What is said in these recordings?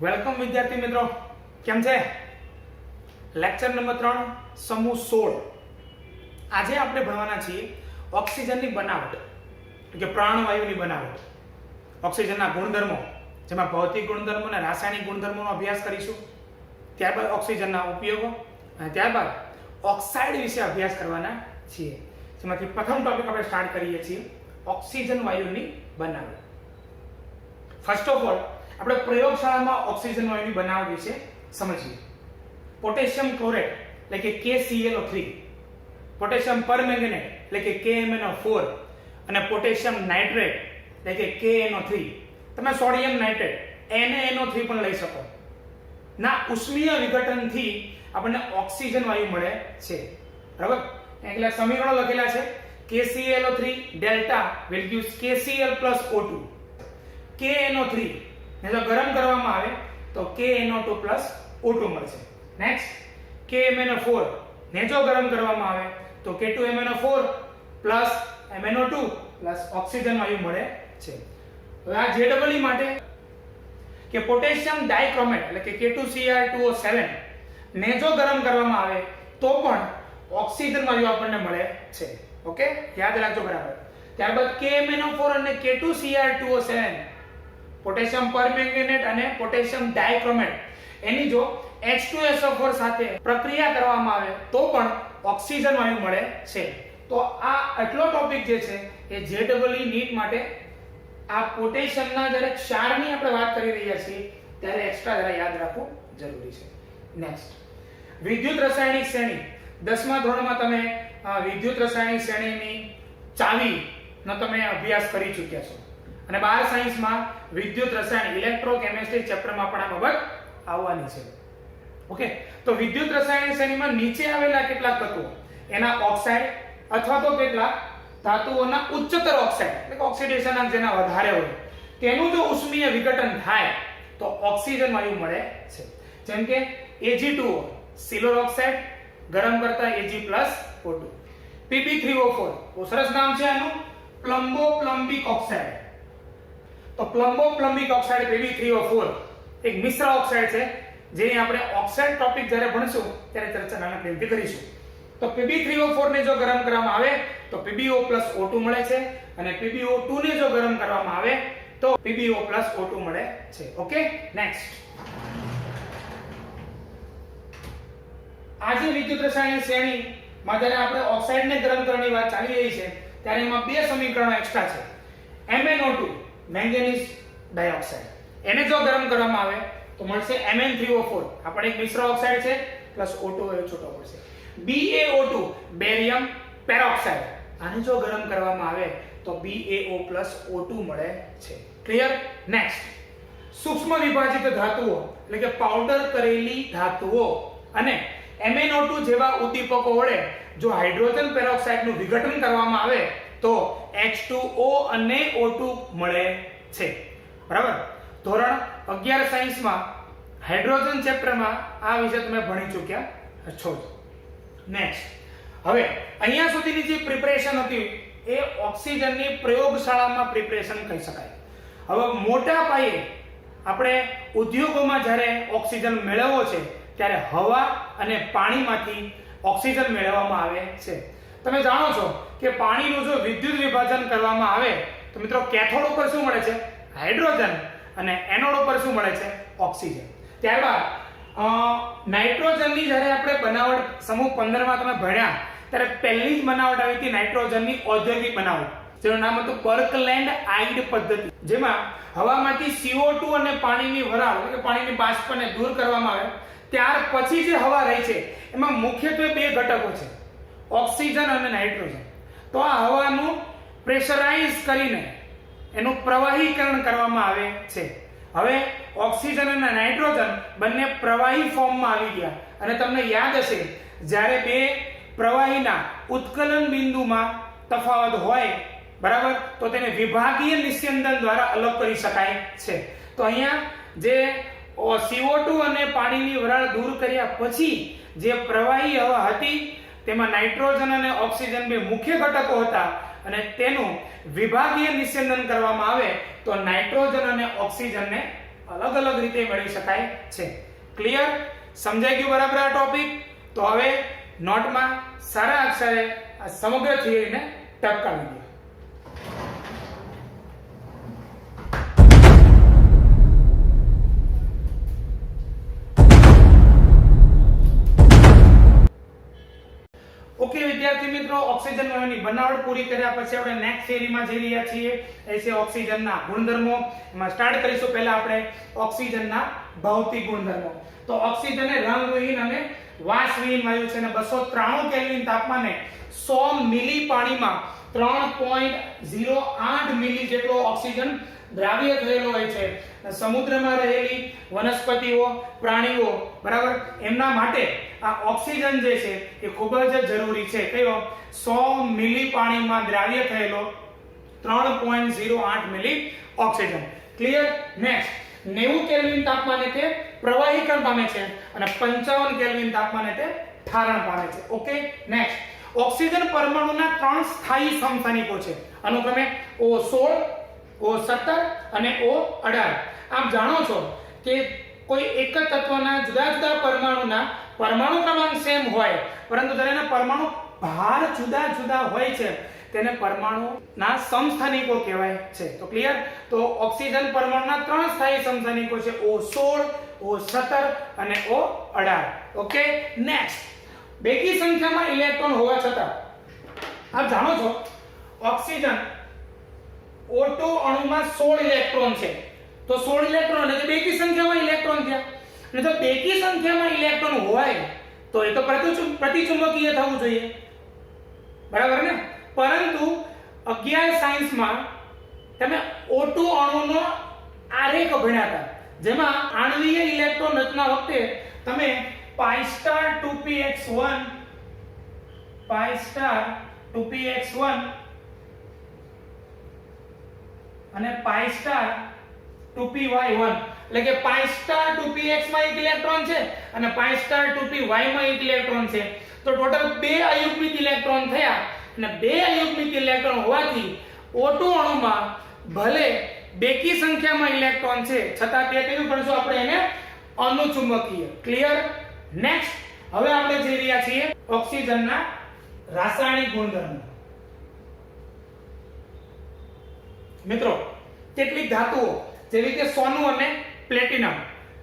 Welcome વિદ્યાર્થી મિત્રો, કેમ છે? લેક્ચર નંબર 3 સમૂહ 16. આજે આપણે ભણવાના છીએ ઓક્સિજનની બનાવટ, કે પ્રાણવાયુની બનાવટ, ઓક્સિજનના ગુણધર્મો, જેમાં ભૌતિક ગુણધર્મો અને રાસાયણિક ગુણધર્મોનો અભ્યાસ કરીશું. ત્યારબાદ ઓક્સિજનના ઉપયોગો અને ત્યારબાદ ઓક્સાઇડ વિશે અભ્યાસ કરવાના છીએ. જેમાંથી પ્રથમ ટોપિક આપણે સ્ટાર્ટ કરીએ છીએ ઓક્સિજન વાયુની બનાવટ. ફર્સ્ટ ઓફ ઓલ આપણે પ્રયોગશાળામાં ઓક્સિજન વાયુની બનાવટ વિશે સમજીએ. પોટેશિયમ ક્લોરેટ એટલે કે KClO3, પોટેશિયમ પરમેંગનેટ એટલે કે KMnO4 અને પોટેશિયમ નાઇટ્રેટ એટલે કે KNO3. તમે સોડિયમ નાઇટ્રેટ NaNO3 પણ લઈ શકો. ના ઉષ્મીય વિઘટનથી આપણને ઓક્સિજન વાયુ મળે છે. બરાબર? એટલે સમીકરણો લખેલા છે. KClO3 delta will give KCl + O2. KNO3 ને જો ગરમ કરવામાં આવે તો KNO2 + O2 મળશે. નેક્સ્ટ KMnO4 ને જો ગરમ કરવામાં આવે તો K2MnO4 + MnO2 + ઓક્સિજન વાયુ મળે છે. હવે આ JEE માટે કે પોટેશિયમ ડાઇક્રોમેટ એટલે કે K2Cr2O7 ને જો ગરમ કરવામાં આવે તો પણ ઓક્સિજન વાયુ આપણને મળે છે. ઓકે, યાદ રાખજો બરાબર. ત્યારબાદ KMnO4 અને K2Cr2O7, પોટેશિયમ પરમેંગનેટ અને પોટેશિયમ ડાઇક્રોમેટ, એની જો H2SO4 સાથે પ્રક્રિયા કરવામાં આવે તો પણ ઓક્સિજન વાયુ મળે છે. તો આ આટલો ટોપિક જે છે એ JEE નીટ માટે આ પોટેશિયમના જ્યારે ક્ષારની આપણે વાત કરી રહ્યા છીએ ત્યારે એક્સ્ટ્રા જરા યાદ રાખવું જરૂરી છે. નેક્સ્ટ વિદ્યુત રાસાયણિક શ્રેણી. 10મા ધોરણમાં તમે વિદ્યુત રાસાયણિક શ્રેણીની ચાવીનો તમે અભ્યાસ કરી ચૂક્યા છો અને 12 સાયન્સમાં વિદ્યુત રસાયણ ઇલેક્ટ્રોકેમિસ્ટ્રી ચેપ્ટરમાં પણ આ બાબત આવવાની છે. ઓકે, તો વિદ્યુત રાસાયણિક શ્રેણીમાં નીચે આવેલા કેટલાક તત્વો, એના ઓક્સાઇડ અથવા તો કેટલાક ધાતુઓના ઉચ્ચતર ઓક્સાઇડ એટલે કે ઓક્સિડેશન અંક જેના વધારે હોય તેનું જો ઉષ્મીય વિઘટન થાય તો ઓક્સિજન વાયુ મળે છે. જેમ કે Ag2O સિલ્વર ઓક્સાઇડ ગરમ કરતા Ag+O2. Pb3O4 બહુ સરસ નામ છે આનું, પ્લમ્બોપ્લમ્બિક ઓક્સાઇડ. તો પ્લમ્બોપ્લમ્બિક ઓક્સાઇડ Pb3O4 એક મિશ્ર ઓક્સાઇડ છે જેની આપણે ઓક્સાઇડ ટોપિક જ્યારે ભણશું ત્યારે ચર્ચા નાનકડી કરીશું. તો Pb3O4 ને જો ગરમ કરવામાં આવે તો PbO + O2 મળે છે અને PbO2 ને જો ગરમ કરવામાં આવે તો PbO + O2 મળે છે. ઓકે, નેક્સ્ટ આજે વિદ્યુત રાસાયણિક શ્રેણીમાં જ્યારે આપણે ઓક્સાઇડને ગરમ કરવાની વાત ચાલી રહી છે ત્યારે એમાં બે સમીકરણો એક્સ્ટ્રા છે. MnO2 મેંગેનીઝ ડાયોક્સાઇડ, એને જો ગરમ કરવામાં આવે તો મળશે Mn3O4, આ પણ એક મિશ્ર ઓક્સાઇડ છે, પ્લસ O2 એ છૂટો પડશે. BaO2 બેરિયમ પેરોક્સાઇડ, આને જો ગરમ કરવામાં આવે તો BaO + O2 મળે છે. ક્લિયર? નેક્સ્ટ સૂક્ષ્મ વિભાજિત ધાતુઓ એટલે કે પાવડર કરેલી ધાતુઓ અને MnO2 જેવા ઉદ્દીપકો વડે જો હાઇડ્રોજન પેરોક્સાઇડનું વિઘટન કરવામાં આવે તો H2O અને O2 મળે છે. બરાબર? ધોરણ 11 સાયન્સમાં હાઇડ્રોજન ચેપ્ટરમાં આ વિષય તમે ભણી ચૂક્યા છો. નેક્સ્ટ હવે અહીંયા સુધીની જે પ્રિપરેશન હતી એ ઓક્સિજનની પ્રયોગશાળામાં પ્રિપરેશન કહી શકાય. હવે મોટા પાયે આપણે ઉદ્યોગોમાં જ્યારે ઓક્સિજન મેળવવો છે ત્યારે હવા અને પાણીમાંથી ઓક્સિજન મેળવવામાં આવે છે. તમે જાણો છો કે પાણીનું જો વિદ્યુત વિભાજન કરવામાં આવે તો મિત્રો કેથોડ ઉપર શું મળે છે? હાઇડ્રોજન, અને એનોડ ઉપર શું મળે છે? ઓક્સિજન. ત્યારબાદ નાઇટ્રોજનની જ્યારે આપણે બનાવટ સમૂહ 15 માં તમે ભણ્યા ત્યારે પહેલી જ બનાવટ આવી હતી નાઇટ્રોજનની ઔદ્યોગિક બનાવટ, જેનું નામ હતું બર્કલેન્ડ આઇડ પદ્ધતિ, જેમાં હવામાંથી CO2 અને પાણીની વરાળ એટલે કે પાણીની બાષ્પને દૂર કરવામાં આવે ત્યાર પછી જે હવા રહી છે એમાં મુખ્યત્વે બે ઘટકો છે, ઓક્સિજન અને નાઇટ્રોજન. તો આ હવાનું પ્રેશરાઇઝ કરીને એનું પ્રવાહીકરણ કરવામાં આવે છે. હવે ઓક્સિજન અને નાઇટ્રોજન બંને પ્રવાહી ફોર્મમાં આવી ગયા અને તમને યાદ હશે જ્યારે બે પ્રવાહીના ઉત્કલન બિંદુમાં તફાવત હોય, બરાબર, તો તેને વિભાગીય નિસ્યંદન દ્વારા અલગ કરી શકાય છે. તો અહીંયા જે CO2 અને પાણીની વરાળ દૂર કર્યા પછી જે પ્રવાહી હવા હતી તેમાં નાઇટ્રોજન અને ઓક્સિજન બે મુખ્ય ઘટકો હતા અને તેનું વિભાગીય નિસ્યંદન કરવામાં આવે તો નાઇટ્રોજન અને ઓક્સિજનને અલગ અલગ રીતે મેળવી શકાય છે. ક્લિયર? સમજાઈ ગયું બરાબર આ ટોપિક? તો હવે નોટમાં સારા અક્ષરે આ સમગ્ર થિયરીને ટપકાવી દો. ઓકે વિદ્યાર્થી મિત્રો, ઓક્સિજન વાયુની બનાવટ પૂરી કર્યા પછી આપણે નેક્સ્ટ થિયરીમાં જઈ રહ્યા છીએ. એ છે ઓક્સિજનના ગુણધર્મો. એમાં સ્ટાર્ટ કરીશું પહેલા આપણે ઓક્સિજનના ભૌતિક ગુણધર્મો. તો ઓક્સિજન એ રંગવિહીન અને વાસવિહીન વાયુ છે અને 293 કેલ્વિન તાપમાને 100 મિલી પાણીમાં 3.08 મિલી જેટલો ઓક્સિજન દ્રાવ્ય થયેલો હોય છે. સમુદ્રમાં રહેલી વનસ્પતિઓ, પ્રાણીઓ, બરાબર, એમના માટે આ ઓક્સિજન જે છે એ ખૂબ જ જરૂરી છે. કયો? 100 મિલી પાણીમાં દ્રાવ્ય થયેલો 3.08 મિલી ઓક્સિજન. ક્લિયર? નેક્સ્ટ, 90 કેલ્વિન તાપમાને તે પ્રવાહીકરણ પામે છે અને 55 કેલ્વિન તાપમાને તે ઠારણ પામે છે. ઓકે. નેક્સ્ટ, ઓક્સિજન પરમાણુના 3 સ્થાયી સમસ્થાનિકો છે. અનુક્રમે O16, O17 અને O18. આપ જાણો છો કે કોઈ એક જ તત્વના જુદા જુદા પરમાણુના પરમાણુ ક્રમાંક સેમ હોય, પરંતુ જ્યારે એના પરમાણુ ભાર જુદા જુદા હોય છે તેને પરમાણુના સમસ્થાનિકો કહેવાય છે. તો ક્લિયર? તો ઓક્સિજન પરમાણુના 3 સ્થાયી સમસ્થાનિકો છે, O16, O17 અને O18. ઓકે. નેક્સ્ટ, બેકી સંખ્યામાં ઇલેક્ટ્રોન હોવા છતાં આપ જાણો છો ઓક્સિજન O2 અણુમાં 16 ઇલેક્ટ્રોન છે. તો 16 ઇલેક્ટ્રોન એટલે બેકી સંખ્યામાં ઇલેક્ટ્રોન થયા. અને જો બેકી સંખ્યામાં ઇલેક્ટ્રોન હોય તો એ તો પ્રતિચુંબકીય થવું જોઈએ, બરાબર ને? પરંતુ 11 સાયન્સમાં તમે O2 અણુનો આરેખ ભણ્યા હતા, જેમાં આણ્વીય ઇલેક્ટ્રોન રચના વખતે તમે pi star 2px1 અને pi star 2py1, એટલે કે pi star 2px માં એક ઇલેક્ટ્રોન છે અને pi star 2py માં એક ઇલેક્ટ્રોન છે. તો ટોટલ 2 અયુગ્મિક ઇલેક્ટ્રોન થયા અને 2 અયુગ્મિક ઇલેક્ટ્રોન હોવાથી O2 અણુમાં ભલે બેકી સંખ્યામાં ઇલેક્ટ્રોન છે છતાં તે કયું ગણશું આપણે એને? અનુચુંબકીય. ક્લિયર? નેક્સ્ટ, હવે આપણે જઈ રહ્યા છીએ ઓક્સિજનના રાસાયણિક ગુણધર્મો. મિત્રો, કેટલીક ધાતુઓ જેવી કે સોનું અને પ્લેટિનમ,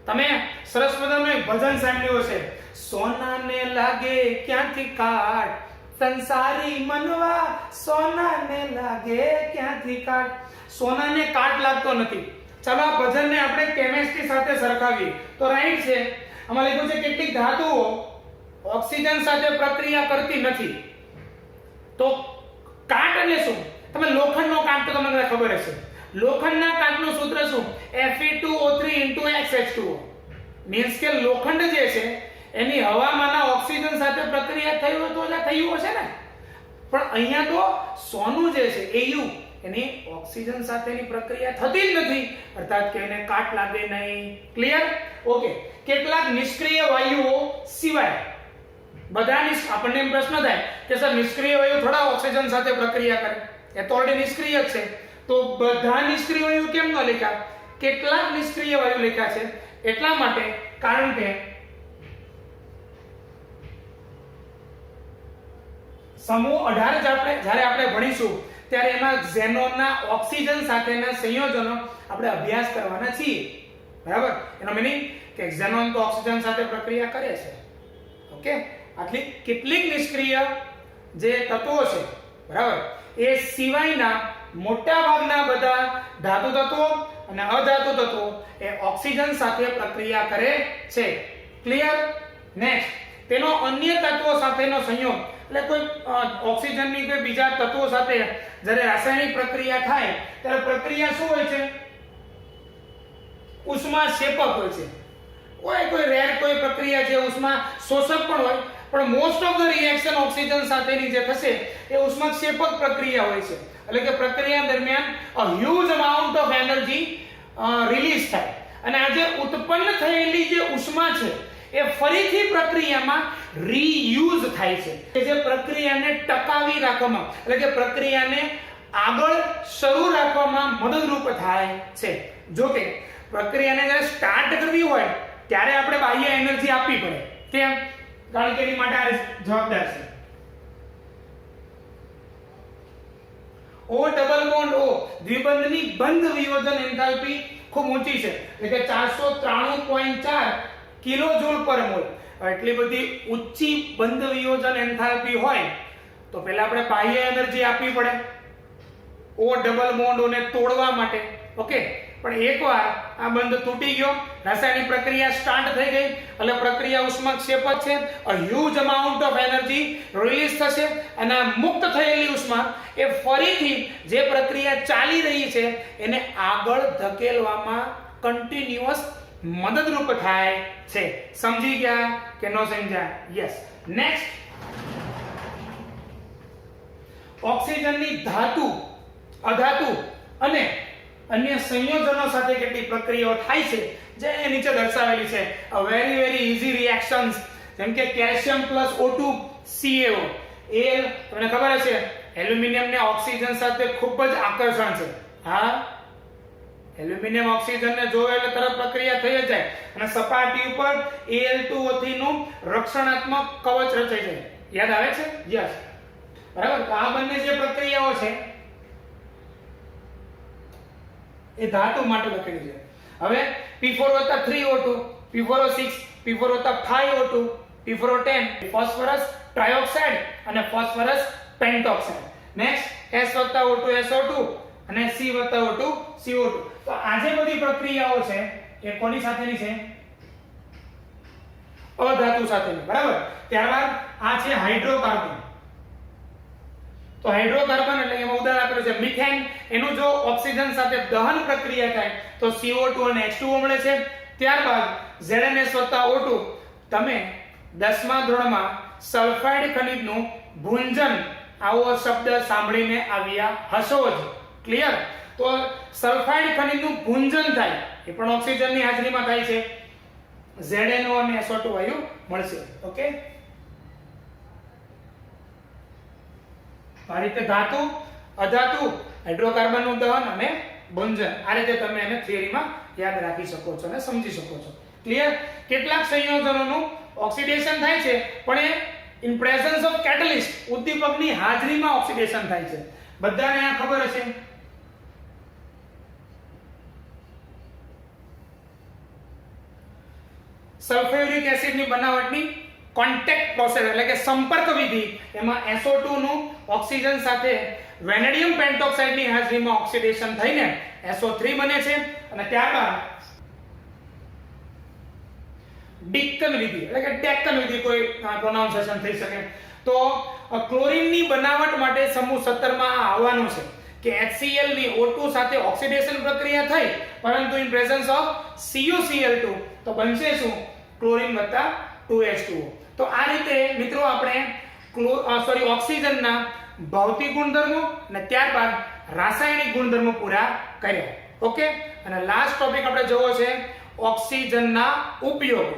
તમે સરસ મજાનું એક ભજન સાંભળ્યું હશે, સોનાને લાગે ક્યાંથી કાટ, સંસારી મનવા સોનાને લાગે ક્યાંથી કાટ. સોનાને કાટ લાગતો નથી. ચાલો આ ભજનને આપણે કેમિસ્ટ્રી સાથે સરખાવીએ તો રાઈટ છે. આમાં લખ્યું છે કેટલીક ધાતુઓ ઓક્સિજન સાથે પ્રક્રિયા કરતી નથી. તો કાટ એટલે શું? તમે લોખંડનો કાટ તો તમને ખબર હશે. લોખંડના કાટનું સૂત્ર શું? Fe2O3 મીન્સ કે લોખંડ જે છે એની હવામાંના ઓક્સિજન સાથે પ્રક્રિયા થઈ હોય તો જ થયું હશે ને. પણ અહીંયા તો સોનું જે છે Au એની ઓક્સિજન સાથેની પ્રક્રિયા થતી જ નથી, અર્થાત કે એને કાટ લાગે નહીં. ક્લિયર? ઓકે. કેટલાક નિષ્ક્રિય વાયુઓ સિવાય બધા આપણને પ્રશ્ન થાય કે સર નિષ્ક્રિય વાયુ થોડા ઓક્સિજન સાથે પ્રક્રિયા કરે? એ તો ઓલરેડી નિષ્ક્રિય છે. તો બધા નિષ્ક્રિય વાયુ કેમ ન લખ્યા? કેટલાક નિષ્ક્રિય વાયુ લખ્યા છે એટલા માટે, કારણ કે સમૂહ 18 જ્યારે આપણે ભણીશું ત્યારે એમાં ઝેનોનના ઓક્સિજન સાથેના સંયોજનો આપણે અભ્યાસ કરવાના છીએ, બરાબર? એનો મીનિંગ કે ઝેનોન તો ઓક્સિજન સાથે પ્રક્રિયા કરે છે. ઓકે. આટલી કેટલીક નિષ્ક્રિય જે તત્વો છે, બરાબર, એ સિવાયના મોટા ભાગના બધા ધાતુ તત્વો અને અધાતુ તત્વો એ ઓક્સિજન સાથે પ્રક્રિયા કરે છે. ક્લિયર? નેક્સ્ટ, તેનો અન્ય તત્વો સાથેનો સંયોગ એટલે કોઈ ઓક્સિજનની કોઈ બીજા તત્વો સાથે જ્યારે રાસાયણિક પ્રક્રિયા થાય ત્યારે પ્રક્રિયા શું હોય છે? ઉષ્માક્ષેપક હોય છે. કોઈ રેર કોઈ પ્રક્રિયા છે ઉષ્મા શોષક પણ હોય, પણ most of the reaction oxygen સાથેની જે થશે એ ઉષ્માક્ષેપક પ્રક્રિયા હોય છે. એટલે કે પ્રક્રિયા દરમિયાન a huge amount of energy release થાય અને આ જે ઉત્પન્ન થયેલી જે ઉષ્મા છે એ ફરીથી પ્રક્રિયામાં રીયુઝ થાય છે, કે જે પ્રક્રિયાને ટકાવી રાખવામાં એટલે કે પ્રક્રિયાને આગળ શરૂ રાખવામાં મદદરૂપ થાય છે. જો કે પ્રક્રિયાને જ્યારે સ્ટાર્ટ કરવી હોય ત્યારે આપણે બાહ્ય એનર્જી આપવી પડે. કેમ? કારણ કે એની માટે આ જવાબદાર છે. O ડબલ બોન્ડ O દ્વિબંધની બંધ વિયોજન એન્થાલ્પી ખૂબ ઊંચી છે, એટલે કે 493.4 કિલોજૂલ પર મોલ. એટલી બધી ઊંચી બંધ વિયોજન એન્થાલ્પી હોય તો પહેલા આપણે બાહ્ય એનર્જી આપવી પડે O ડબલ બોન્ડ ને તોડવા માટે. ઓકે, પણ એકવાર આ બંધ તૂટી ગયો, રાસાયણિક પ્રક્રિયા સ્ટાર્ટ થઈ ગઈ, એટલે પ્રક્રિયા ઉષ્માક્ષેપક છે. a huge amount of energy release થશે અને મુક્ત થયેલી ઉષ્મા એ ફરીથી જે પ્રક્રિયા ચાલી રહી છે એને આગળ ધકેલવામાં કન્ટિન્યુઅસ મદદરૂપ થાય છે. સમજી ગયા કે નો સમજ્યા? યસ. નેક્સ્ટ, ઓક્સિજનની ધાતુ, અધાતુ અને અન્ય સંયોજનો સાથે કેટલી પ્રક્રિયાઓ થાય છે જે નીચે દર્શાવેલી છે. a very very easy reactions, જેમ કે calcium plus O2 CaO. Al તમને ખબર હશે એલ્યુમિનિયમ ને ઓક્સિજન સાથે ખૂબ જ આકર્ષણ છે. હા, એલ્યુમિનિયમ ઓક્સિજન ને જોવે એટલે તરત પ્રક્રિયા થઈ જાય અને સપાટી ઉપર Al2O3 નું રક્ષણાત્મક કવચ રચાય છે. યાદ આવે છે? યસ, બરાબર. તો આ બંને જે પ્રક્રિયાઓ છે એ ધાતુ માટે લખેલી છે. હવે P4 + 3O2, P4O6, P4 + 5O2, P4O10, phosphorus trioxide અને phosphorus pentoxide. Next S + O2 SO2 અને C + O2 CO2. તો આ જે બધી પ્રક્રિયાઓ છે એ કોની સાથેની છે? અધાતુ સાથેની. બરાબર. ત્યારબાદ આ છે હાઇડ્રોકાર્બન. તો હાઇડ્રોકાર્બન એટલે એમાં ઉદાહરણ આપેલું છે મિથેન. એનું જો ઓક્સિજન સાથે દહન પ્રક્રિયા થાય તો CO2 અને H2O મળે છે. ત્યારબાદ ZnS + O2. તમે 10મા ધોરણમાં સલ્ફાઇડ ખનિજનું ભૂંજન આવો શબ્દ સાંભળીને આવ્યા હશો જ. ક્લિયર? તો સલ્ફાઇડ ખનિજનું ભૂંજન થાય એ પણ ઓક્સિજનની હાજરીમાં થાય છે. ZnO અને SO2 વાયુ મળશે. ઓકે, આ રીતે ધાતુ, અધાતુ, હાઇડ્રોકાર્બનનું દહન અને ભૂંજન, આ રીતે તમે એને થિયરીમાં યાદ રાખી શકો છો અને સમજી શકો છો. ક્લિયર? કેટલાક સંયોજનોનું ઓક્સિડેશન થાય છે પણ એ ઇન પ્રેઝન્સ ઓફ કેટલિસ્ટ, ઉદ્દીપકની હાજરીમાં ઓક્સિડેશન થાય છે. બધાને આ ખબર હશે. સલ્ફ્યુરિક એસિડની બનાવટની કોન્ટેક્ટ પ્રોસેસ એટલે કે સંપર્ક વિધિ, એમાં SO2 નું ઓક્સિજન સાથે વેનેડિયમ પેન્ટોક્સાઇડની હાજરીમાં ઓક્સિડેશન થઈને SO3 બને છે. અને ત્યારબાદ ડિક્ટન વિધિ એટલે કે ડેક્ટન વિધિ, કોઈ પ્રોનાઉન્સિએશન થઈ શકે. તો ક્લોરીનની બનાવટ માટે સમૂહ 17 માં આ આવવાનું છે કે HCl ની O2 સાથે ઓક્સિડેશન પ્રક્રિયા થઈ પરંતુ ઇન પ્રેઝન્સ ઓફ CuCl2 તો બનશે શું? Chlorine + 2H2O. તો આ રીતે મિત્રો આપણે ઓક્સિજનના ભૌતિક ગુણધર્મો અને ત્યારબાદ રાસાયણિક ગુણધર્મો પૂરા કર્યા. ઓકે, અને લાસ્ટ ટોપિક આપણે જોવો છે ઓક્સિજનના ઉપયોગો.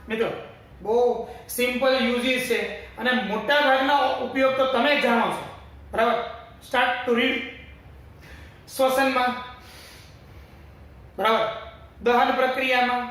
મિત્રો બહુ સિમ્પલ યુઝિસ છે અને મોટા ભાગના ઉપયોગ તો તમે જ જાણો છો. બરાબર. Start two read. શ્વસનમાં, બરાબર, દહન પ્રક્રિયામાં,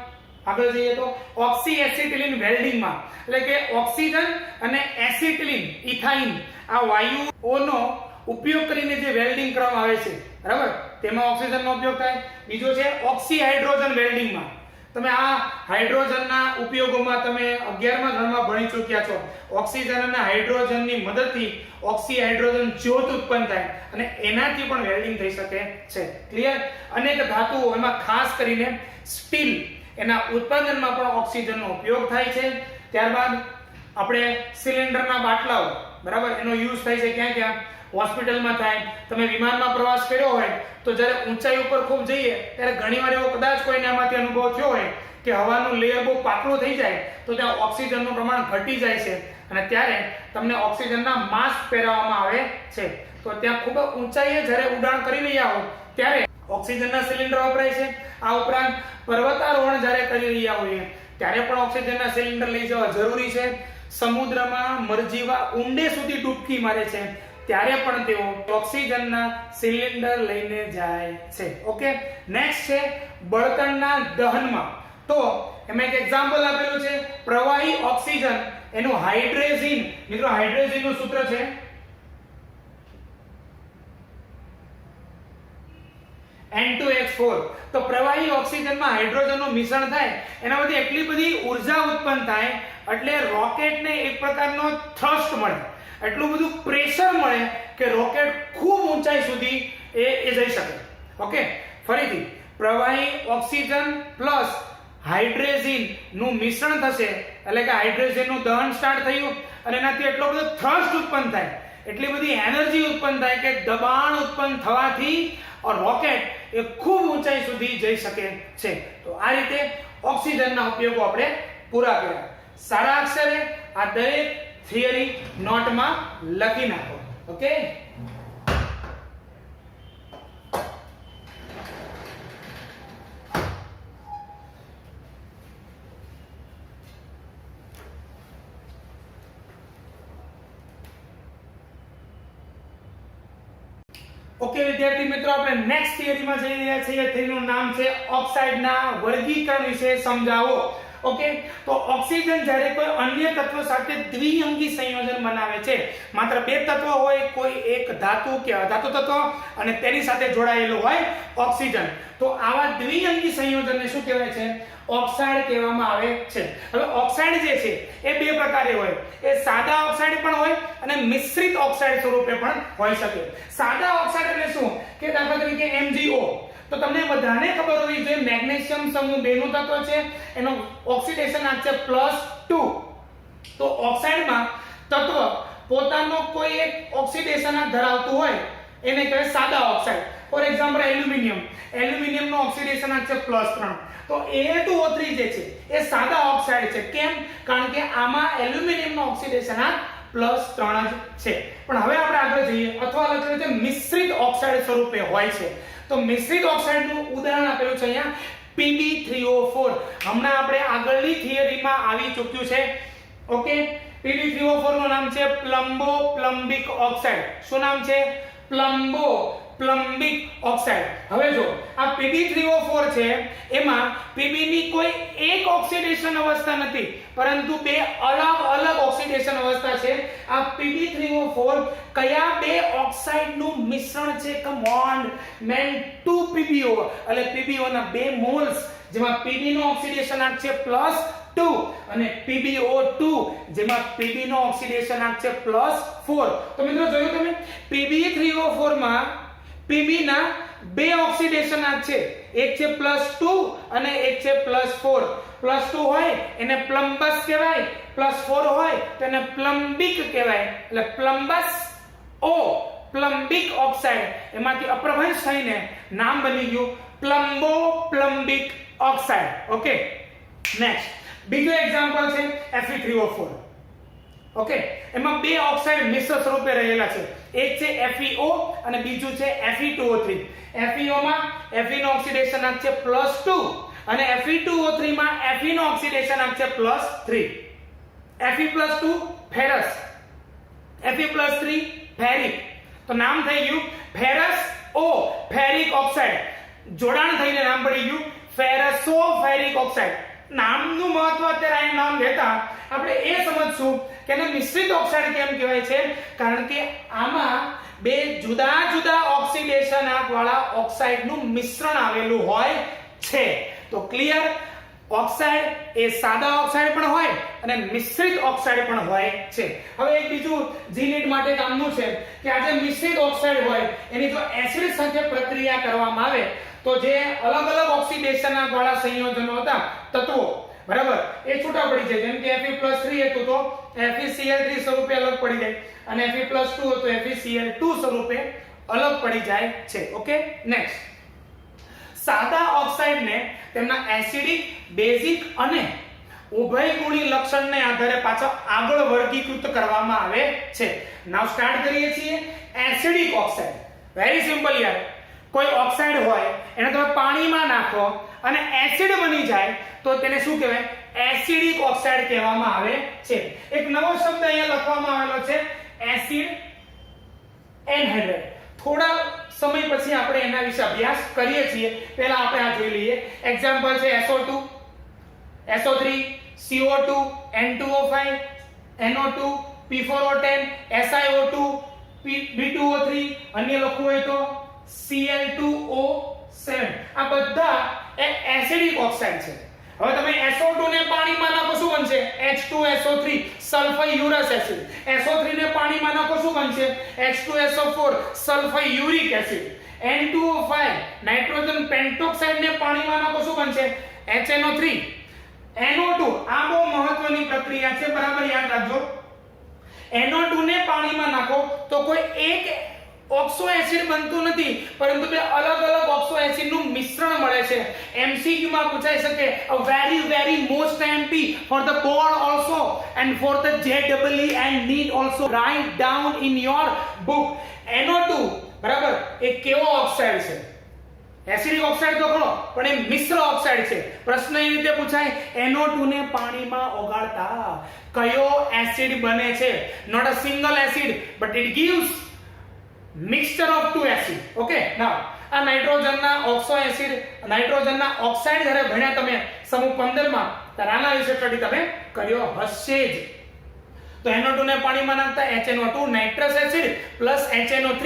આગળ જઈએ તો ઓક્સી એસિટિલિન વેલ્ડિંગમાં એટલે કે ઓક્સિજન અને એસિટિલિન ઇથાઇન આ વાયુઓનો ઉપયોગ કરીને જે વેલ્ડિંગ કરવામાં આવે છે, બરાબર, તેમાં ઓક્સિજનનો ઉપયોગ થાય. બીજો છે ઓક્સી હાઇડ્રોજન વેલ્ડિંગમાં. તમે આ હાઇડ્રોજનના ઉપયોગોમાં તમે 11મા ધોરણમાં ભણી ચૂક્યા છો. ઓક્સિજન અને હાઇડ્રોજનની મદદથી ઓક્સી હાઇડ્રોજન જ્યોત ઉત્પન્ન થાય અને એનાથી પણ વેલ્ડિંગ થઈ શકે છે. ક્લિયર? અનેક ધાતુઓ, એમાં ખાસ કરીને સ્ટીલ, એના ઉત્પાદનમાં પણ ઓક્સિજનનો ઉપયોગ થાય છે. ત્યારબાદ આપણે સિલિન્ડરના બાટલાઓ, બરાબર, એનો યુઝ થાય છે ક્યાં ક્યાં? હોસ્પિટલમાં થાય. તમે વિમાનમાં પ્રવાસ કર્યો હોય તો જ્યારે ઊંચાઈ ઉપર ખૂબ જઈએ ત્યારે ઘણીવાર એવો કદાચ કોઈને આમાંથી અનુભવ થયો હોય કે હવાનું લેયર બહુ પાતળું થઈ જાય તો ત્યાં ઓક્સિજનનું પ્રમાણ ઘટી જાય છે અને ત્યારે તમને ઓક્સિજનના માસ્ક પહેરાવવામાં આવે છે. તો ત્યાં ખૂબ ઊંચાઈએ જ્યારે ઉડાણ કરી રહ્યા હો ત્યારે ઓક્સિજનના સિલિન્ડર વપરાય છે. આ ઉપરાંત પર્વતારોહણ જ્યારે કરી રહ્યા હોઈએ ત્યારે પણ ઓક્સિજનના સિલિન્ડર લઈ જવા જરૂરી છે. સમુદ્રમાં મરજીવા ઊંડે સુધી ડૂબકી મારે છે ત્યારે પણ તેઓ ઓક્સિજનના સિલિન્ડર લઈને જાય છે. ઓકે, નેક્સ્ટ છે બળતણના દહનમાં. તો એમાં એક એક્ઝામ્પલ આપેલું છે પ્રવાહી ઓક્સિજન, એનું હાઇડ્રેઝિન. મિત્રો હાઇડ્રેઝિન નું સૂત્ર છે N2H4. તો પ્રવાહી ઓક્સિજનમાં હાઇડ્રોજનનું મિશ્રણ થાય, એનામાંથી એટલી બધી ઉર્જા ઉત્પન્ન થાય એટલે રોકેટને એક પ્રકારનો થ્રસ્ટ મળે, એટલું બધું પ્રેશર મળે કે રોકેટ ખૂબ ઊંચાઈ સુધી એ જઈ શકે. ઓકે, ફરીથી પ્રવાહી ઓક્સિજન પ્લસ હાઇડ્રેઝિન નું મિશ્રણ થશે એટલે કે હાઇડ્રોજન નું દહન સ્ટાર્ટ થયું અને એનાથી એટલો બધો થ્રસ્ટ ઉત્પન્ન થાય, એટલી બધી એનર્જી ઉત્પન્ન થાય કે દબાણ ઉત્પન્ન થવાથી રોકેટ એ ખૂબ ઊંચાઈ સુધી જઈ શકે છે. તો આ રીતે ઓક્સિજનના ઉપયોગો આપણે પૂરા કર્યા. સારા અક્ષરે આ દરેક થિયરી નોટમાં લખી નાખો. ઓકે, ઓકે વિદ્યાર્થી મિત્રો, આપણે નેક્સ્ટ થિયરીમાં જઈ રહ્યા છીએ. થિયરીનું નામ છે ઓક્સાઇડના વર્ગીકરણ વિશે સમજાવો. ઓકે, તો ઓક્સિજન જ્યારે કોઈ અન્ય તત્વ સાથે દ્વિઅંગી સંયોજન બનાવે છે, માત્ર બે તત્વ હોય, કોઈ એક ધાતુ કે અધાતુ તત્વ અને તેની સાથે જોડાયેલું હોય ઓક્સિજન, તો આવા દ્વિઅંગી સંયોજનને શું કહેવાય છે? ઓક્સાઇડ કહેવામાં આવે છે. હવે ઓક્સાઇડ જે છે એ બે પ્રકારે હોય, એ સાદા ઓક્સાઇડ પણ હોય અને મિશ્રિત ઓક્સાઇડ સ્વરૂપે પણ હોઈ શકે. સાદા ઓક્સાઇડ એટલે શું કે દાખલા તરીકે MgO, તો તમને બધાને ખબર હોવી જોઈએ મેગ્નેશિયમ સમૂહ 2 નું તત્વ છે, એનો ઓક્સિડેશન આંક છે +2. તો ઓક્સાઇડમાં તત્વ પોતાનો કોઈ એક ઓક્સિડેશન આંક ધરાવતું હોય એને કહેવાય સાદા ઓક્સાઇડ. ફોર એક્ઝામ્પલ એલ્યુમિનિયમ નો ઓક્સિડેશન આંક છે +3. તો Na2O3 જે છે એ સાદા ઓક્સાઇડ છે. કેમ? કારણ કે આમાં એલ્યુમિનિયમ નો ઓક્સિડેશન આંક +3 જ છે. પણ હવે આપણે આગળ જઈએ. અથવા લખેલું છે મિશ્રિત ઓક્સાઇડ સ્વરૂપે હોય છે. તો મિશ્રિત ઓક્સાઇડનું ઉદાહરણ આપેલું છે અહીંયા Pb3O4. હમણાં આપણે આગળની થિયરીમાં આવી ચૂક્યું છે. ઓકે, Pb3O4 નું નામ છે પ્લમ્બો પ્લમ્બિક ઓક્સાઇડ. શું નામ છે? પ્લમ્બો પ્લમ્બિક ઓક્સાઇડ. હવે જો આ Pb3O4 છે, એમાં Pb ની કોઈ એક ઓક્સિડેશન અવસ્થા નથી, પરંતુ બે અલગ અલગ ઓક્સિડેશન અવસ્થા છે. આ Pb3O4 કયા બે ઓક્સાઇડનું મિશ્રણ છે? કમ ઓન મેન, 2 PbO, એટલે PbO ના બે મોલ્સ, જેમાં Pb નો ઓક્સિડેશન આંક છે +2 અને PbO2 જેમાં Pb નો ઓક્સિડેશન આંક છે +4. તો મિત્રો જોયું તમે, Pb3O4 માં Pb ના બે ઓક્સિડેશન આંક છે, એક છે +2 અને એક છે +4. +2 હોય એને પ્લમ્બસ કહેવાય, +4 હોય તો એને પ્લમ્બિક કહેવાય. એટલે પ્લમ્બસ O પ્લમ્બિક ઓક્સાઇડ, એમાંથી અપ્રભંશ થઈને નામ બની ગયું પ્લમ્બો પ્લમ્બિક ઓક્સાઇડ. ઓકે, નેક્સ્ટ બીજો એક્ઝામ્પલ છે Fe3O4. ઓકે, એમાં બે ઓક્સાઇડ મિશ્ર સ્વરૂપે રહેલા છે, એક છે FeO અને બીજું છે Fe2O3. FeO માં Fe નો ઓક્સિડેશન આંક છે +2 અને Fe2O3 માં Fe નો ઓક્સિડેશન આંક છે +3. Fe+2 ferrous, Fe+3 ferric. તો નામ થઈ ગયું ફેરસ O ફેરિક ઓક્સાઇડ. જોડાણ થઈને નામ પડી ગયું ફેરસો ફેરિક ઓક્સાઇડ. નામનું મહત્વ અત્યારે આ નામ લેતા આપણે એ સમજશું કે એને મિશ્રિત ઓક્સાઇડ કેમ કહેવાય છે? કારણ કે આમાં બે જુદા જુદા ઓક્સિડેશન આંક વાળા ઓક્સાઇડનું મિશ્રણ આવેલું હોય છે. તો ક્લિયર, ઓક્સાઇડ એ સાદા ઓક્સાઇડ પણ હોય અને મિશ્રિત ઓક્સાઇડ પણ હોય છે. હવે એક બીજું જીનીટ માટે કામનું છે કે આ જે મિશ્રિત ઓક્સાઇડ હોય એની જો એસિડ સાથે પ્રક્રિયા કરવામાં આવે તો જે અલગ અલગ ઓક્સિડેશન વાળા સંયોજનો હતા, તત્વો, બરાબર, એ છૂટા પડી જાય. જેમ કે Fe+3 હતું તો FeCl3 સ્વરૂપે અલગ પડી જાય અને Fe+2 હતું તો FeCl2 સ્વરૂપે અલગ પડી જાય છે. ઓકે, નેક્સ્ટ સાદા ઓક્સાઇડને તેમના એસિડિક, બેઝિક અને ઉભયગુણી લક્ષણને આધારે પાછા આગળ વર્ગીકૃત કરવામાં આવે છે. નાઉ સ્ટાર્ટ કરીએ છીએ એસિડિક ઓક્સાઇડ. વેરી સિમ્પલ યાર, કોઈ ઓક્સાઇડ હોય એને તમે પાણીમાં નાખો અને એસિડ બની જાય તો તેને શું કહેવાય? એસિડિક ઓક્સાઇડ કહેવામાં આવે છે. એક નવો શબ્દ અહીંયા લખવામાં આવેલો છે એસિડ એનહાઇડ્રાઇડ. થોડા સમય પછી આપણે એના વિશે અભ્યાસ કરીએ છીએ. પહેલા આપણે આ જોઈ લઈએ. એક્ઝામ્પલ છે SO2, SO3, CO2, N2O5, NO2, P4O10, SiO2, B2O3, અન્ય લખવું હોય તો Cl2O7. આ બધા એસિડિક ઓક્સાઇડ છે. હવે તમે SO2 ને પાણીમાં નાખો શું બનશે? H2SO3 sulphur acid. SO3 ને પાણીમાં નાખો શું બનશે? H2SO4 sulphuric acid. N2O5 nitrogen pentoxide ને પાણીમાં નાખો શું બનશે? HNO3. NO2 આ બહુ મહત્વની પ્રક્રિયા છે, બરાબર યાદ રાખજો. NO2 ને પાણીમાં નાખો તો કોઈ એક ઓક્સો એસિડ બનતું નથી, પરંતુ બે અલગ અલગ ઓક્સો એસિડ નું મિશ્રણ મળે છે. MCQ માં પૂછાઈ શકે. A very most MP for the board also and for the JEE and NEET also. Write down in your book. NO2 બરાબર એ કેવો ઓક્સાઇડ છે? એસિડિક ઓક્સાઇડ તો ખરો, પણ એ મિશ્ર ઓક્સાઇડ છે. પ્રશ્ન એ રીતે પૂછાય, NO2 ને પાણીમાં ઓગાળતા કયો એસિડ બને છે? Not a single acid, but it gives mixture of two acid. Okay, now આ નાઇટ્રોજનના ઓક્સો એસિડ, નાઇટ્રોજનના ઓક્સાઇડ જ્યારે ભણ્યા તમે સમૂહ 15 માં, ત્યારે આના વિશે સ્ટડી તમે કર્યો હશે જ. તો NO2 ને પાણીમાં નાખતા HNO2 nitrous acid plus HNO3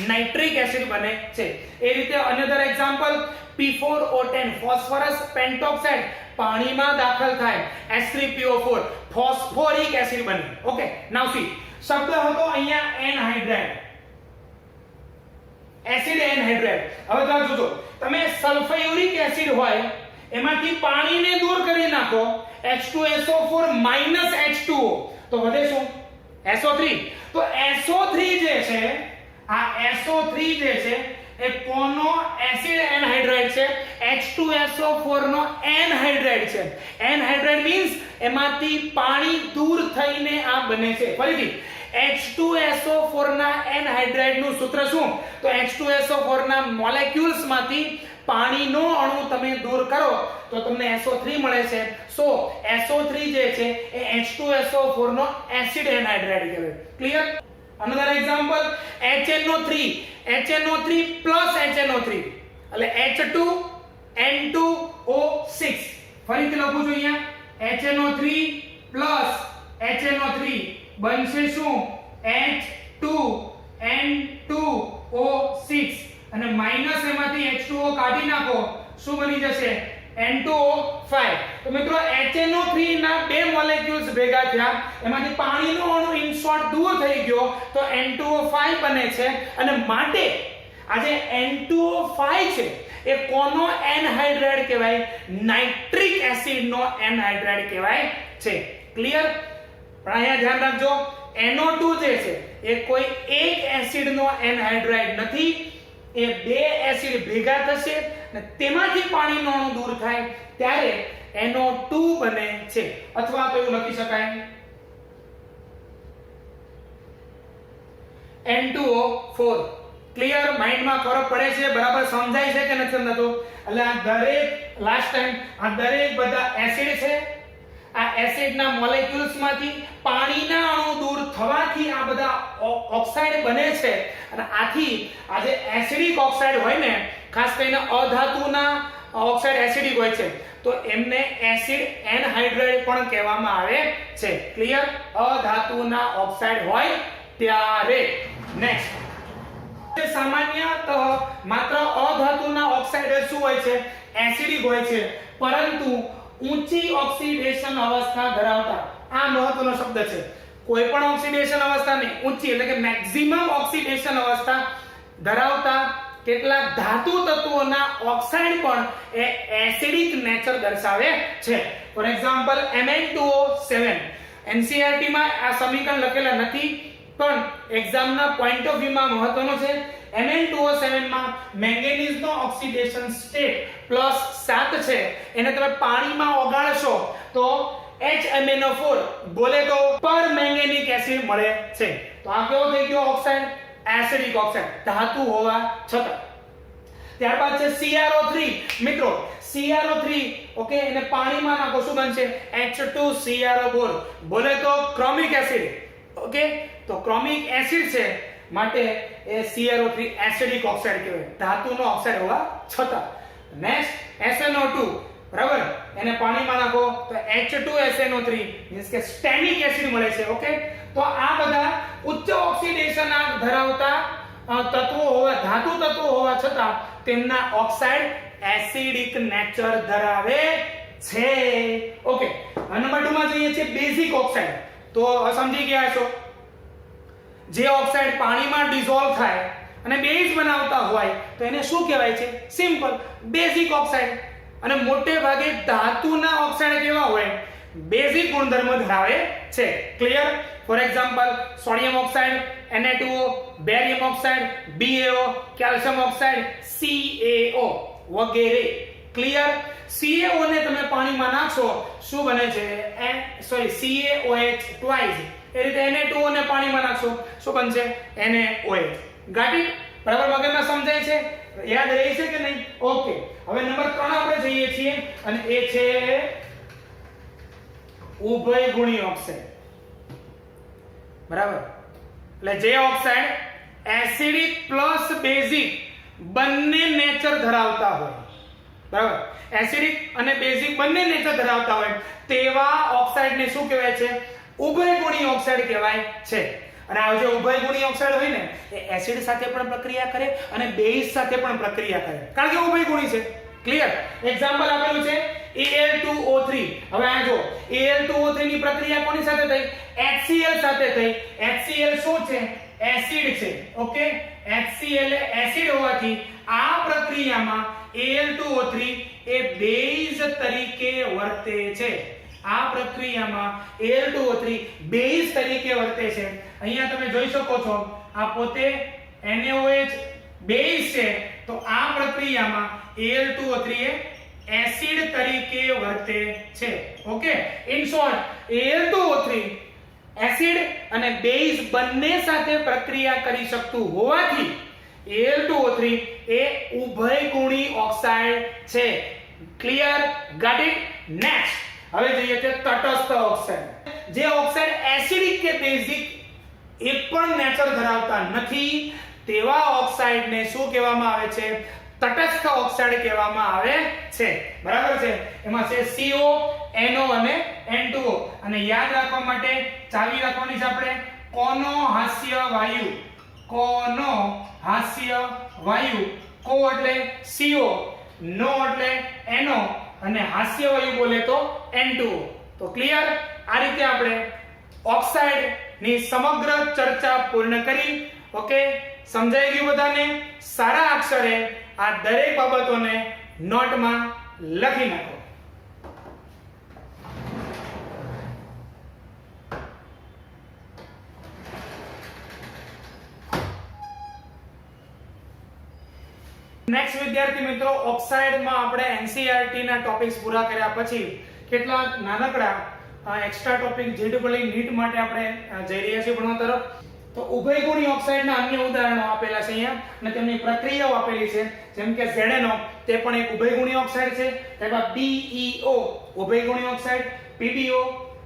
nitric acid બને છે. એ રીતે અનધર એક્ઝામ્પલ P4O10 ફોસ્ફરસ પેન્ટોક્સાઇડ પાણીમાં દાખલ થાય H3PO4 ફોસ્ફોરિક એસિડ બને. ઓકે, નાઉ સી શબ્દ હતો અહીંયા એનહાઇડ્રાઇડ, એસિડ એનહાઇડ્રાઇડ. હવે તો જોજો, તમે સલ્ફ્યુરિક એસિડ હોય એમાંથી પાણીને દૂર કરી નાખો H2SO4 H2O તો વધે શું? SO3. તો SO3 જે છે, આ SO3 જે છે એ કોનો એસિડ એનહાઇડ્રાઇડ છે? H2SO4 નો એનહાઇડ્રાઇડ છે. એનહાઇડ્રાઇડ મીન્સ એમાંથી પાણી દૂર થઈને આ બને છે. ફરીથી H2SO4 ના એનહાઇડ્રાઇડ નું સૂત્ર શું? તો H2SO4 ના મોલેક્યુલ્સ માંથી પાણીનો અણુ તમે દૂર કરો તો તમને SO3 મળે છે. સો SO3 જે છે એ H2SO4 નો એસિડ એનહાઇડ્રાઇડ કહેવાય. Clear? Another example HNO3 plus HNO3 એટલે H2N2O6. ફરીથી લખું છું અહીંયા HNO3 પ્લસ HNO3 બનશે શું? H2N2O6 અને માઈનસ એમાંથી H2O કાઢી નાખો, શું બની જશે? N2O5. તો મિત્રો HNO3 ના બે મોલેક્યુલ્સ ભેગા થયા, એમાંથી પાણીનો અણુ ઇન શોર્ટ દૂર થઈ ગયો તો N2O5 બને છે. અને માટે આ જે N2O5 છે એ કોનો એનહાઇડ્રાઇડ કહેવાય? નાઇટ્રિક એસિડ નો એનહાઇડ્રાઇડ કહેવાય છે. ક્લિયર? પણ અહીંયા ધ્યાન રાખજો, NO2 જે છે એ કોઈ એક એસિડ નો એનહાઇડ્રાઇડ નથી, એ બે એસિડ ભેગા થશે અને તેમાંથી પાણીનો અણુ દૂર થાય ત્યારે NO2 બને છે. અથવા તો એવું લખી શકાય N2O4. ક્લિયર? માઇન્ડમાં ફરક પડે છે? બરાબર સમજાય છે કે નથી સમજાતું? એટલે આ દરેક લાસ્ટ ટાઈમ આ દરેક બધા એસિડ છે, આ એસિડના મોલેક્યુલ્સ માંથી પાણીના અણુ દૂર થવાથી આ બધા ઓક્સાઇડ બને છે. અને આથી આ જે એસિડિક ઓક્સાઇડ હોય ને, ખાસ કરીને અધાતુના ઓક્સાઇડ એસિડિક હોય છે તો એમને એસિડ એનહાઇડ્રાઇડ પણ કહેવામાં આવે છે. ક્લિયર? અધાતુના ઓક્સાઇડ હોય ત્યારે. નેક્સ્ટ, સામાન્યતઃ માત્ર અધાતુના ઓક્સાઇડ શું હોય છે? એસિડિક હોય છે, પરંતુ ઊંચી ઓક્સિડેશન અવસ્થા ધરાવતા, આ મહત્વનો શબ્દ છે, કોઈ પણ ઓક્સિડેશન અવસ્થા નહીં, ઊંચી એટલે કે મેક્સિમમ ઓક્સિડેશન અવસ્થા ધરાવતા કેટલાક ધાતુ તત્વોના ઓક્સાઇડ પણ એ એસિડિક નેચર દર્શાવે છે. For example Mn2O7. NCERT માં આ સમીકરણ લખેલા નથી, પણ એક્ઝામના પોઈન્ટ ઓફ વ્યૂ માં મહત્વનું છે. Mn2O7 માં મેંગેનીઝ નો ઓક્સિડેશન સ્ટેટ +7 છે, એને તમે પાણીમાં ઓગાળશો તો HMnO4 બોલે તો પર મેંગેનિક એસિડ મળે છે. તો આ કેવો થઈ ગયો ઓક્સાઇડ? એસિડિક ઓક્સાઇડ, ધાતુ હોવા છતાં. ત્યારબાદ છે CrO3. મિત્રો CrO3 ઓકે, એને પાણીમાં નાખો શું બનશે? H2CrO4 બોલે તો ક્રોમિક એસિડ. ઓકે, તો ક્રોમિક એસિડ છે માટે એ CrO3 એસિડિક ઓક્સાઇડ કહેવાય, ધાતુનો ઓક્સાઇડ હોવા છતાં. નેક્સ્ટ SnO2, બરાબર, એને પાણીમાં નાખો તો H2SnO3 મીન્સ કે સ્ટેનિક એસિડ મળે છે. ઓકે, તો આ બધા ઉચ્ચ ઓક્સિડેશન ધરાવતા તત્વો હોવા, ધાતુ તત્વો હોવા છતાં તેમના ઓક્સાઇડ એસિડિક નેચર ધરાવે છે. ઓકે, નંબર 2 માં જોઈએ છે બેઝિક ઓક્સાઇડ. તો સમજી ગયા છો, જે ઓક્સાઇડ પાણીમાં ડિસોલ્વ થાય અને બેઝ બનાવતા હોય તો એને શું કહેવાય છે? Simple basic oxide. અને મોટે ભાગે ધાતુના ઓક્સાઇડ કેવા હોય? બેઝિક ગુણધર્મ ધરાવે છે. Clear? For example sodium oxide, Na2O, barium oxide, BaO, calcium oxide, CaO વગેરે. ક્લિયર? CaO ને તમે પાણીમાં નાખશો શું બને છે? CaOH twice. એ રીતે Na2O ને પાણીમાં નાખશો શું બનશે? NaOH. Got it? બરાબર, મગજમાં સમજાય છે? યાદ રહે છે કે નહીં? ઓકે, હવે નંબર 3 આપણે જોઈએ છીએ અને એ છે ઉભયગુણી ઓક્સાઇડ. બરાબર, એટલે જે ઓક્સાઇડ એસિડિક પ્લસ બેઝિક બંને નેચર ધરાવતા હોય, બરાબર, એસિડિક અને બેઝિક બંને નેચર ધરાવતા હોય તેવા ઓક્સાઇડને શું કહેવાય છે? ઉભયગુણી ઓક્સાઇડ કહેવાય છે. અને આ જે ઉભયગુણી ઓક્સાઇડ હોય ને એ એસિડ સાથે પણ પ્રક્રિયા કરે અને બેઝ સાથે પણ પ્રક્રિયા કરે, કારણ કે ઉભયગુણી છે. ક્લિયર? એક્ઝામ્પલ આપેલું છે Al2O3. હવે આ જો Al2O3 ની પ્રક્રિયા કોની સાથે થઈ? HCl સાથે થઈ. HCl શું છે? એસિડ છે. ઓકે, HCl એસિડ હોવાથી આ પ્રક્રિયામાં Al2O3 એ બેઝ તરીકે વર્તે છે. આ પ્રક્રિયામાં Al2O3 બેઝ તરીકે વર્તે છે. અહીંયા તમે જોઈ શકો છો આ પોતે NaOH બેઝ છે, તો આ પ્રક્રિયામાં Al2O3 એ એસિડ તરીકે વર્તે છે. Okay, in short Al2O3 acid અને બેઝ બંને સાથે પ્રક્રિયા કરી શકતું હોવાથી Al2O3 એ ઉભયગુણી ઓક્સાઇડ છે. ક્લિયર? Got it? નેક્સ્ટ હવે જોઈએ છે તટસ્થ ઓક્સાઇડ. જે ઓક્સાઇડ એસિડિક કે બેઝિક એક પણ નેચર ધરાવતા નથી તેવા ઓક્સાઇડને શું કહેવામાં આવે છે? તટસ્થ ઓક્સાઇડ કહેવામાં આવે છે. બરાબર છે? એમાં છે CO, NO અને N2O. અને યાદ રાખવા માટે ચાવી રાખવાની છે આપણે કોનો હાસ્ય વાયુ. કોનો હાસ્ય વાયુ. કો એટલે CO, નો એટલે NO અને હાસ્ય વાયુ બોલે તો N2O. તો ક્લિયર? આ રીતે આપણે ઓક્સાઇડ ની સમગ્ર ચર્ચા પૂર્ણ કરી. ઓકે, સમજાઈ ગયું બધાને? સારા અક્ષરે આ દરેક બાબતોને નોટમાં લખી નાખો. નેક્સ્ટ વિદ્યાર્થી મિત્રો, ઓક્સાઇડમાં આપણે NCERT ના ટોપિક્સ પૂરા કર્યા પછી કેટલાક નાનકડા એક્સ્ટ્રા ટોપિક જેડબલઈ નીટ માટે આપણે જઈ રહ્યા છીએ ભણવા તરફ. તો ઉભયગુણી ઓક્સાઇડના અન્ય ઉદાહરણો આપેલા છે અહીંયા અને તેમની પ્રક્રિયાઓ આપેલી છે. જેમ કે ZnO તે પણ એક ઉભયગુણી ઓક્સાઇડ છે. ત્યારબાદ BeO ઉભયગુણી ઓક્સાઇડ, PbO,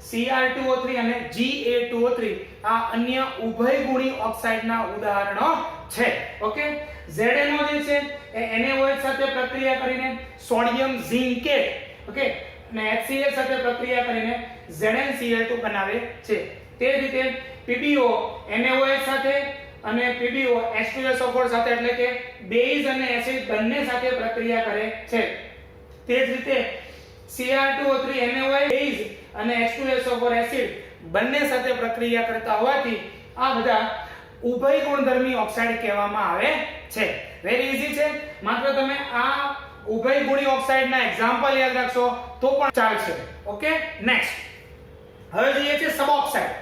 Cr2O3 અને Ga2O3 આ અન્ય ઉભયગુણી ઓક્સાઇડના ઉદાહરણો છે. ઓકે, ZnO જે છે એ NaOH સાથે પ્રક્રિયા કરીને સોડિયમ ઝિંકેટ, ઓકે, અને HCl સાથે પ્રક્રિયા કરીને ZnCl2 બનાવે છે. તે જ રીતે PbO NaOH સાથે અને PbO H2SO4 સાથે, એટલે કે બેઝ અને એસિડ બંને સાથે પ્રક્રિયા કરે છે. તે જ રીતે Cr2O3 NaOH બેઝ અને H2SO4 એસિડ બંને સાથે પ્રક્રિયા કરતા હોવાથી આ બધા ઉભય ગુણધર્મી ઓક્સાઇડ કહેવામાં આવે છે. વેરી ઈઝી છે, માત્ર તમે આ ઉભય ગુણી ઓક્સાઇડના એક્ઝામ્પલ યાદ રાખશો તો પણ ચાલશે. ઓકે, નેક્સ્ટ હવે જોઈએ છે સબઓક્સાઇડ.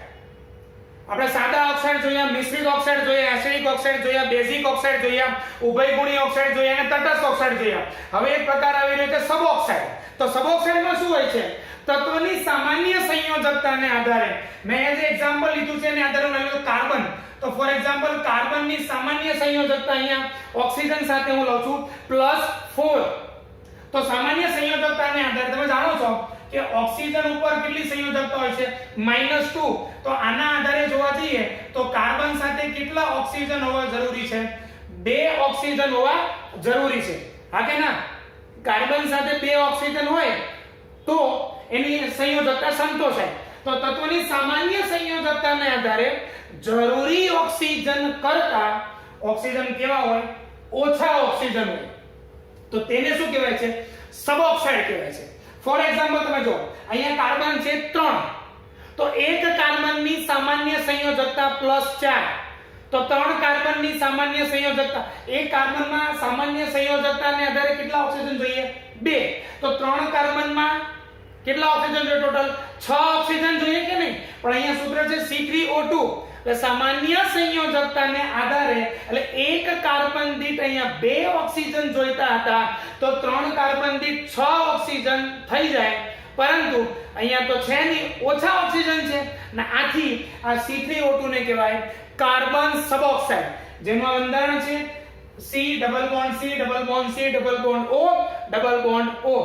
આપણે સાદા ઓક્સાઇડ જોયા, મિશ્રિત ઓક્સાઇડ જોયા, એસિડિક ઓક્સાઇડ જોયા, બેઝિક ઓક્સાઇડ જોયા, ઉભયગુણી ઓક્સાઇડ જોયા અને તટસ્થ ઓક્સાઇડ જોયા. હવે એક પ્રકાર આવી રહ્યો છે સબઓક્સાઇડ. તો સબઓક્સાઇડમાં શું હોય છે? તત્વની સામાન્ય સંયોજકતાને આધારે, મેં જે એક્ઝામ્પલ લીધું છે એના આધારે લઈ લો કાર્બન. તો ફોર એક્ઝામ્પલ કાર્બનની સામાન્ય સંયોજકતા અહીંયા ઓક્સિજન સાથે હું લઉં છું +4. તો સામાન્ય સંયોજકતાને આધારે તમે જાણો છો કે ઓક્સિજન ઉપર કેટલી સંયોજકતા હોય છે -2 તો આના આધારે જોવા જઈએ તો કાર્બન સાથે કેટલા ઓક્સિજન હોવા જરૂરી છે 2 ઓક્સિજન હોવા જરૂરી છે હા કે ના કાર્બન સાથે 2 ઓક્સિજન હોય તો એની સંયોજકતા સંતોષાય તો તત્વની સામાન્ય સંયોજકતાને આધારે જરૂરી ઓક્સિજન કરતા ઓક્સિજન કેવા હોય ઓછા ઓક્સિજન હોય તો તેને શું કહેવાય છે સબઓક્સાઇડ કહેવાય છે ફોર એક્ઝામ્પલ તમે જો અહીંયા કાર્બન છે 3 તો એક કાર્બનની સામાન્ય સંયોજકતા +4 તો 3 કાર્બનની સામાન્ય સંયોજકતા એક કાર્બનમાં સામાન્ય સંયોજકતાને આધારે કેટલા ઓક્સિજન જોઈએ 2 તો 3 કાર્બનમાં કેટલા ઓક્સિજન જોઈએ ટોટલ 6 ઓક્સિજન જોઈએ કે નહીં પણ અહીંયા સૂત્ર છે C3O2 એટલે સામાન્ય સંયોજકતાને આધારે એટલે એક કાર્બન દીઠ અહીંયા 2 ઓક્સિજન જોઈતા હતા તો 3 કાર્બન દીઠ 6 ઓક્સિજન થઈ જાય પરંતુ અહીંયા તો છે નહીં ઓછા ઓક્સિજન છે અને આથી આ C3O2 ને કહેવાય કાર્બન સબઓક્સાઇડ જેનું બંધારણ છે C double bond C double bond C double bond O double bond O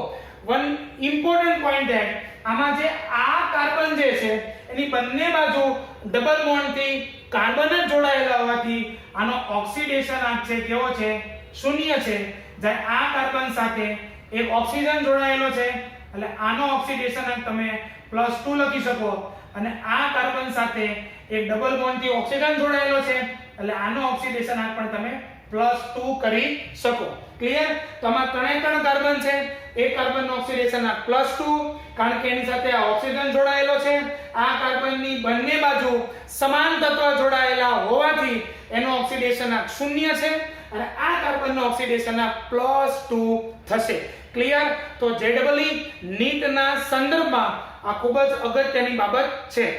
one important point છે આમાં જે આ કાર્બન જે છે એની બંને બાજુ ડબલ બોન્ડ થી કાર્બન જ જોડાયેલા હોવાથી આનો ઓક્સિડેશન આંક છે કેવો છે 0 છે જ્યારે આ કાર્બન સાથે એક ઓક્સિજન જોડાયેલો છે એટલે આનો ઓક્સિડેશન આંક તમે +2 લખી શકો અને આ કાર્બન સાથે એક ડબલ બોન્ડ થી ઓક્સિજન જોડાયેલો છે એટલે આનો ઓક્સિડેશન આંક પણ તમે +2 કરી શકો ક્લિયર તો આમાં ત્રણ કાર્બન છે એક કાર્બનનો ઓક્સિડેશન આંક +2 કારણ કે એની સાથે આ ઓક્સિજન જોડાયેલો છે આ કાર્બનની બંને બાજુ સમાન તત્વ જોડાયેલા હોવાથી એનો ઓક્સિડેશન આંક 0 છે અને આ કાર્બનનો ઓક્સિડેશન આંક +2 થશે ક્લિયર તો JEE નીટના સંદર્ભમાં આ ખૂબ જ અગત્યની બાબત છે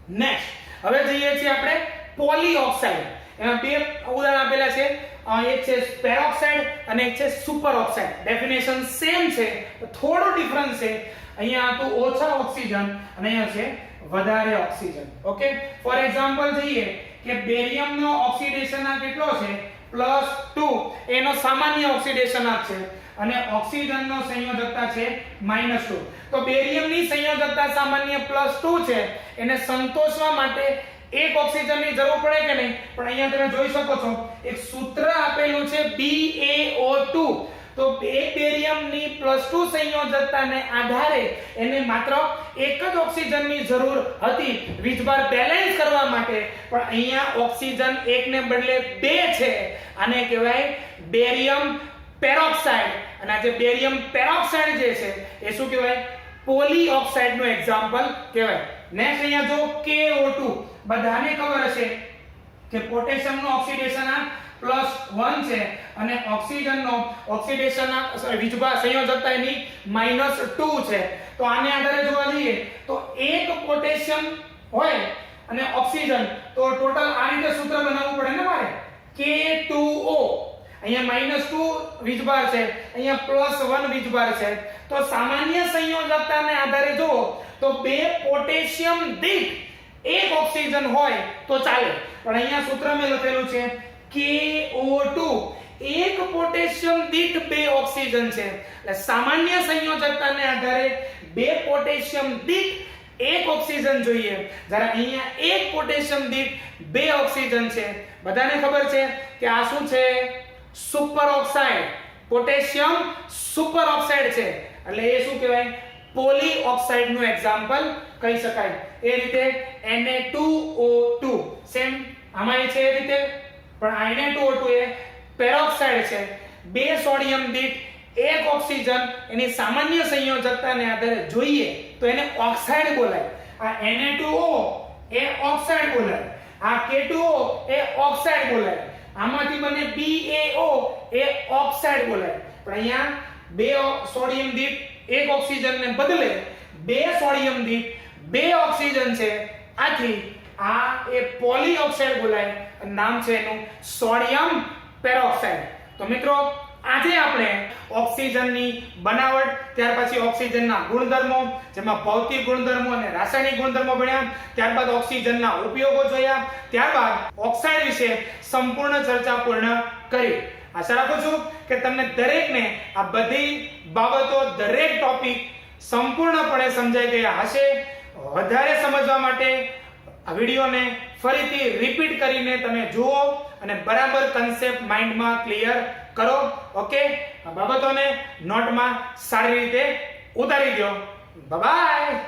નેક્સ્ટ હવે જઈએ છીએ આપણે પોલીઓક્સાઇડ એમાં બે ઉદાહરણ આપેલા છે એક છે પેરોક્સાઇડ અને એક છે સુપરઓક્સાઇડ ડેફિનેશન સેમ છે થોડો ડિફરન્સ છે અહીંયા તો ઓછા ઓક્સિજન અને અહીંયા છે વધારે ઓક્સિજન ઓકે ફોર એક્ઝામ્પલ જોઈએ કે બેરિયમનો ઓક્સિડેશન આંક કેટલો છે +2 એનો સામાન્ય ઓક્સિડેશન આંક છે અને ઓક્સિજનનો સંયોજકતા છે -2 તો બેરિયમની સંયોજકતા સામાન્ય +2 છે એને સંતોષવા માટે એક ઓક્સિજનની જરૂર પડે કે નહીં પણ અહીંયા તમે જોઈ શકો છો એક સૂત્ર આપેલું છે BaO2 તો એક બેરિયમની +2 સંયોજકતાને આધારે એને માત્ર એક જ ઓક્સિજનની જરૂર હતી વીજભાર બેલેન્સ કરવા માટે પણ અહીંયા ઓક્સિજન એકને બદલે 2 છે આને કહેવાય બેરિયમ પેરોક્સાઇડ અને આ જે બેરિયમ પેરોક્સાઇડ જે છે એ શું કહેવાય પોલીઓક્સાઇડ નું એક્ઝામ્પલ કહેવાય નેક્સ્ટ અહીંયા જો KO2 બધાને ખબર હશે કે પોટેશિયમનો ઓક્સિડેશન આંક +1 છે અને ઓક્સિજનનો ઓક્સિડેશન આંક વીજભાર સંયોજકતા એની -2 છે તો આને આધારે જોવા જઈએ તો એક પોટેશિયમ હોય અને ઓક્સિજન તો ટોટલ આ રીતે સૂત્ર બનાવવું પડે ને મારે K2O અહીંયા -2 વીજભાર છે અહીંયા +1 વીજભાર છે તો સામાન્ય સંયોજકતાને આધારે જો તો બે પોટેશિયમ દીઠ એક ઓક્સિજન હોય તો ચાલે પણ અહીંયા સૂત્ર મેં લખેલું છે KO2 એક પોટેશિયમ દીઠ 2 ઓક્સિજન છે એટલે સામાન્ય સંયોજકતાને આધારે બે પોટેશિયમ દીઠ એક ઓક્સિજન જોઈએ જ્યારે અહીંયા એક પોટેશિયમ દીઠ 2 ઓક્સિજન છે બધાને ખબર છે કે આ શું છે સુપરઓક્સાઇડ પોટેશિયમ સુપરઓક્સાઇડ છે એટલે એ શું કહેવાય પોલીઓક્સાઇડ નું એક્ઝામ્પલ કહી શકાય એ રીતે Na2O2 સેમ આમાં છે એ રીતે પણ Na2O2 એ પેરોક્સાઇડ છે 2 સોડિયમ દીઠ એક ઓક્સિજન એની સામાન્ય સંયોજકતાને આધારે જોઈએ તો એને ઓક્સાઇડ બોલાય આ Na2O એ ઓક્સાઇડ બોલાય આ K2O એ ઓક્સાઇડ બોલાય આમાંથી બને BaO એ ઓક્સાઇડ બોલાય પણ અહીંયા 2 સોડિયમ દીઠ એક ઓક્સિજનને બદલે 2 સોડિયમ દીઠ 2 ઓક્સિજન છે આથી આ એ પોલીઓક્સાઇડ બોલાય નામ છે એનું સોડિયમ પેરોક્સાઇડ તો મિત્રો આજે આપણે ઓક્સિજનની બનાવટ ત્યાર પછી ઓક્સિજનના ગુણધર્મો જેમાં ભૌતિક ગુણધર્મો અને રાસાયણિક ગુણધર્મો ભણ્યા ત્યારબાદ ઓક્સિજનના ઉપયોગો જોયા ત્યારબાદ ઓક્સાઇડ વિશે સંપૂર્ણ ચર્ચા પૂર્ણ કરી આશા રાખું છું કે તમને દરેકને આ બધી બાબતો દરેક ટોપિક સંપૂર્ણપણે સમજાઈ ગયા હશે. વધારે સમજવા માટે આ વિડીયોને ફરીથી રિપીટ કરીને તમે જુઓ અને બરાબર કન્સેપ્ટ માઇન્ડમાં ક્લિયર કરો. ઓકે, આ બાબતોને નોટમાં સારી રીતે ઉતારી દો. બાય.